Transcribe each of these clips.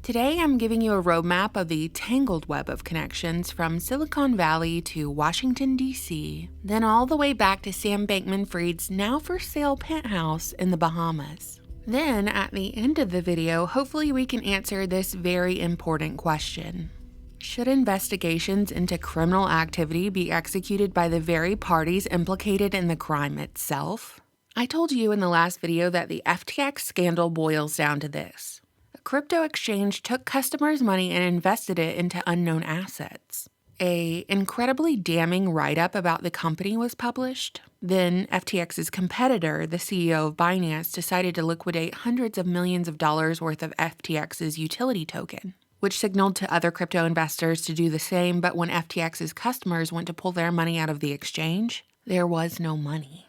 Today, I'm giving you a roadmap of the tangled web of connections from Silicon Valley to Washington, D.C., then all the way back to Sam Bankman-Fried's now-for-sale penthouse in the Bahamas. Then, at the end of the video, hopefully we can answer this very important question. Should investigations into criminal activity be executed by the very parties implicated in the crime itself? I told you in the last video that the FTX scandal boils down to this. A crypto exchange took customers' money and invested it into unknown assets. An incredibly damning write-up about the company was published. Then FTX's competitor, the CEO of Binance, decided to liquidate hundreds of millions of dollars worth of FTX's utility token, which signaled to other crypto investors to do the same, but when FTX's customers went to pull their money out of the exchange, there was no money.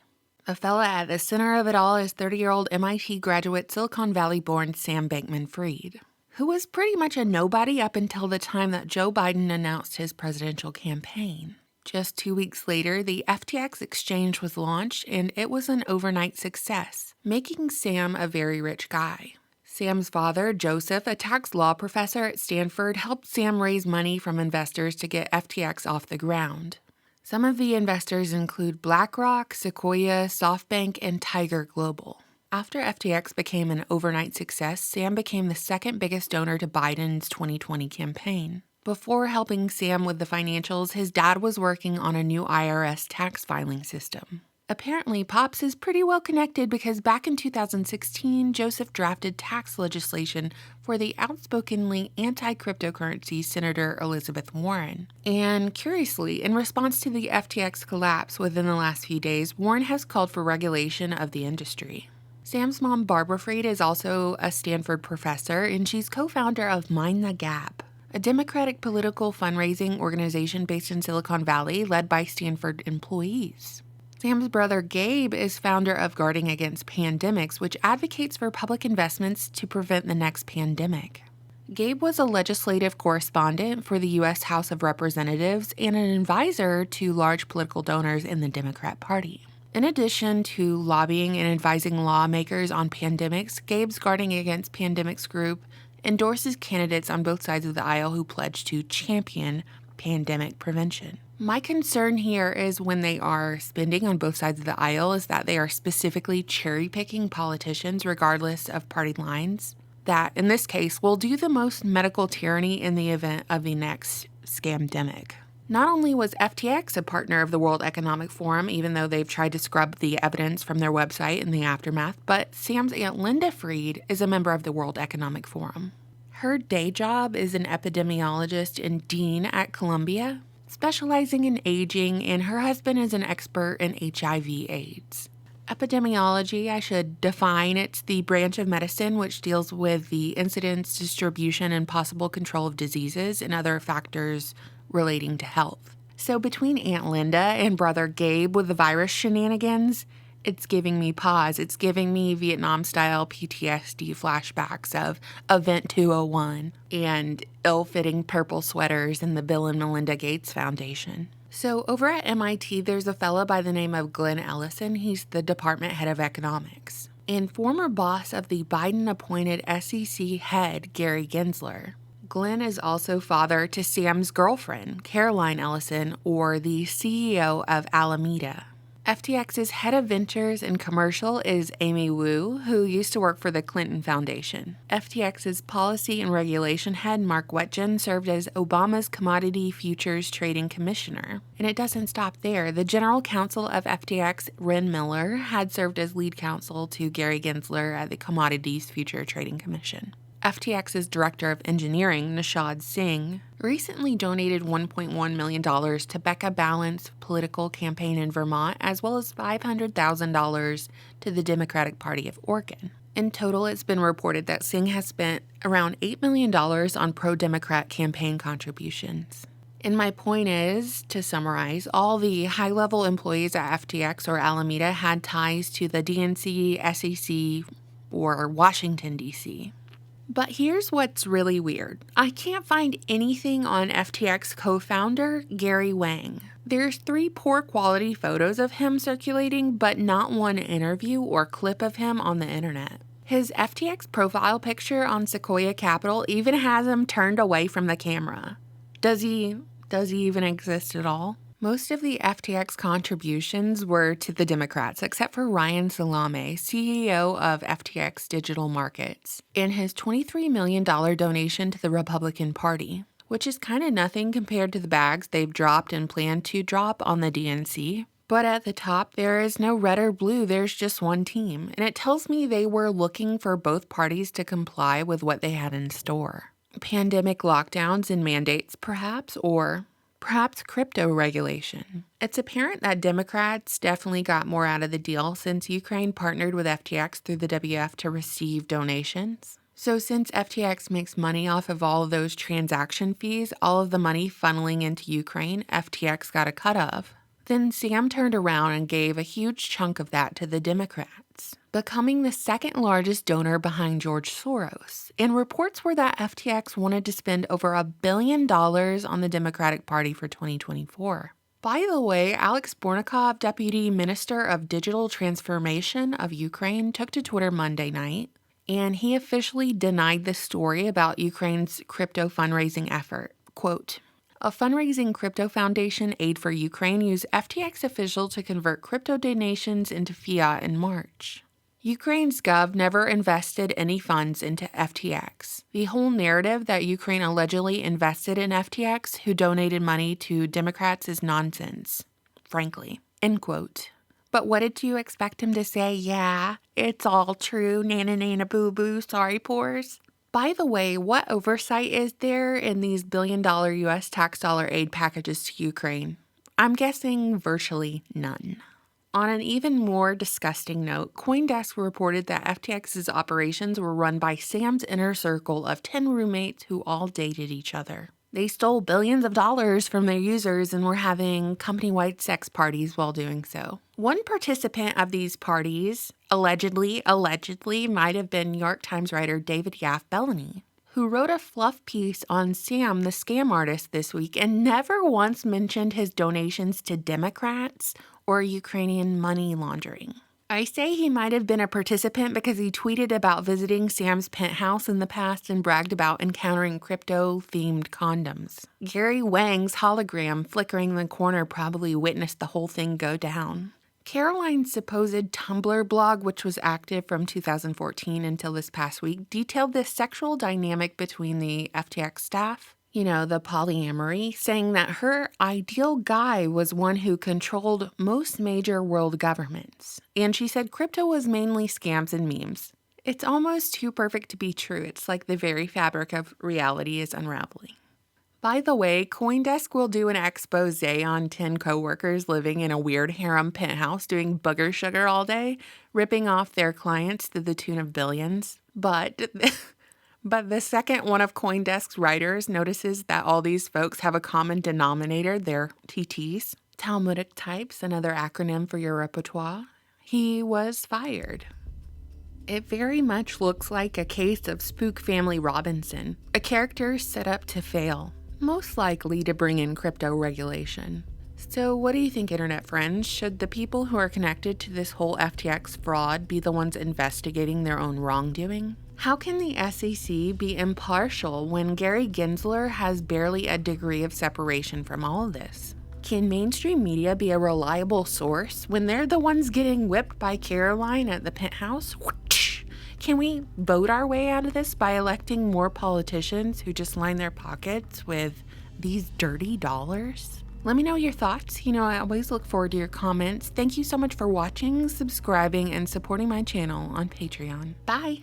The fella at the center of it all is 30-year-old MIT graduate Silicon Valley-born Sam Bankman-Fried, who was pretty much a nobody up until the time that Joe Biden announced his presidential campaign. Just 2 weeks later, the FTX exchange was launched, and it was an overnight success, making Sam a very rich guy. Sam's father, Joseph, a tax law professor at Stanford, helped Sam raise money from investors to get FTX off the ground. Some of the investors include BlackRock, Sequoia, SoftBank, and Tiger Global. After FTX became an overnight success, Sam became the second biggest donor to Biden's 2020 campaign. Before helping Sam with the financials, his dad was working on a new IRS tax filing system. Apparently, Pops is pretty well connected because back in 2016, Joseph drafted tax legislation for the outspokenly anti-cryptocurrency Senator Elizabeth Warren. And curiously, in response to the FTX collapse within the last few days, Warren has called for regulation of the industry. Sam's mom, Barbara Fried, is also a Stanford professor, and she's co-founder of Mind the Gap, a Democratic political fundraising organization based in Silicon Valley led by Stanford employees. Sam's brother Gabe is founder of Guarding Against Pandemics, which advocates for public investments to prevent the next pandemic. Gabe was a legislative correspondent for the U.S. House of Representatives and an advisor to large political donors in the Democrat Party. In addition to lobbying and advising lawmakers on pandemics, Gabe's Guarding Against Pandemics group endorses candidates on both sides of the aisle who pledge to champion pandemic prevention. My concern here is when they are spending on both sides of the aisle is that they are specifically cherry-picking politicians regardless of party lines that, in this case, will do the most medical tyranny in the event of the next scamdemic. Not only was FTX a partner of the World Economic Forum, even though they've tried to scrub the evidence from their website in the aftermath, but Sam's aunt Linda Fried is a member of the World Economic Forum. Her day job is an epidemiologist and dean at Columbia, specializing in aging, and her husband is an expert in HIV/AIDS. Epidemiology, I should define, it's the branch of medicine which deals with the incidence, distribution, and possible control of diseases and other factors relating to health. So between Aunt Linda and Brother Gabe with the virus shenanigans, it's giving me pause. It's giving me Vietnam-style PTSD flashbacks of Event 201 and ill-fitting purple sweaters in the Bill and Melinda Gates Foundation. So over at MIT, there's a fella by the name of Glenn Ellison. He's the department head of economics and former boss of the Biden-appointed SEC head, Gary Gensler. Glenn is also father to Sam's girlfriend, Caroline Ellison, or the CEO of Alameda. FTX's head of ventures and commercial is Amy Wu, who used to work for the Clinton Foundation. FTX's policy and regulation head, Mark Wetjen, served as Obama's Commodity Futures Trading Commissioner. And it doesn't stop there. The general counsel of FTX, Ren Miller, had served as lead counsel to Gary Gensler at the Commodities Future Trading Commission. FTX's director of engineering, Nishad Singh, recently donated $1.1 million to Becca Balance political campaign in Vermont, as well as $500,000 to the Democratic Party of Oregon. In total, it's been reported that Singh has spent around $8 million on pro-Democrat campaign contributions. And my point is, to summarize, all the high-level employees at FTX or Alameda had ties to the DNC, SEC, or Washington, D.C. But here's what's really weird. I can't find anything on FTX co-founder Gary Wang. There's 3 poor quality photos of him circulating, but not one interview or clip of him on the internet. His FTX profile picture on Sequoia Capital even has him turned away from the camera. Does he even exist at all? Most of the FTX contributions were to the Democrats, except for Ryan Salame, CEO of FTX Digital Markets, and his $23 million donation to the Republican Party, which is kind of nothing compared to the bags they've dropped and plan to drop on the DNC. But at the top, there is no red or blue, there's just one team, and it tells me they were looking for both parties to comply with what they had in store. Pandemic lockdowns and mandates, perhaps, or perhaps crypto regulation. It's apparent that Democrats definitely got more out of the deal since Ukraine partnered with FTX through the WF to receive donations. So since FTX makes money off of all of those transaction fees, all of the money funneling into Ukraine, FTX got a cut of. Then Sam turned around and gave a huge chunk of that to the Democrats, becoming the second largest donor behind George Soros. And reports were that FTX wanted to spend over $1 billion on the Democratic Party for 2024. By the way, Alex Bornikov, Deputy Minister of Digital Transformation of Ukraine, took to Twitter Monday night, and he officially denied the story about Ukraine's crypto fundraising effort. Quote, "A fundraising crypto foundation, Aid for Ukraine, used FTX official to convert crypto donations into fiat in March. Ukraine's gov never invested any funds into FTX. The whole narrative that Ukraine allegedly invested in FTX, who donated money to Democrats, is nonsense, frankly." End quote. But what did you expect him to say? Yeah, it's all true, nana nana boo boo, sorry pores. By the way, what oversight is there in these billion-dollar U.S. tax dollar aid packages to Ukraine? I'm guessing virtually none. On an even more disgusting note, CoinDesk reported that FTX's operations were run by Sam's inner circle of 10 roommates who all dated each other. They stole billions of dollars from their users and were having company-wide sex parties while doing so. One participant of these parties, allegedly, might have been New York Times writer David Yaff Bellany, who wrote a fluff piece on Sam, the scam artist, this week and never once mentioned his donations to Democrats or Ukrainian money laundering. I say he might have been a participant because he tweeted about visiting Sam's penthouse in the past and bragged about encountering crypto-themed condoms. Gary Wang's hologram flickering in the corner probably witnessed the whole thing go down. Caroline's supposed Tumblr blog, which was active from 2014 until this past week, detailed the sexual dynamic between the FTX staff, the polyamory, saying that her ideal guy was one who controlled most major world governments. And she said crypto was mainly scams and memes. It's almost too perfect to be true. It's like the very fabric of reality is unraveling. By the way, CoinDesk will do an expose on 10 coworkers living in a weird harem penthouse doing booger sugar all day, ripping off their clients to the tune of billions. But the second one of CoinDesk's writers notices that all these folks have a common denominator, they're TTs, Talmudic types, another acronym for your repertoire, he was fired. It very much looks like a case of Spook Family Robinson, a character set up to fail, most likely to bring in crypto regulation. So what do you think, internet friends? Should the people who are connected to this whole FTX fraud be the ones investigating their own wrongdoing? How can the SEC be impartial when Gary Gensler has barely a degree of separation from all of this? Can mainstream media be a reliable source when they're the ones getting whipped by Caroline at the penthouse? Can we vote our way out of this by electing more politicians who just line their pockets with these dirty dollars? Let me know your thoughts. I always look forward to your comments. Thank you so much for watching, subscribing, and supporting my channel on Patreon. Bye!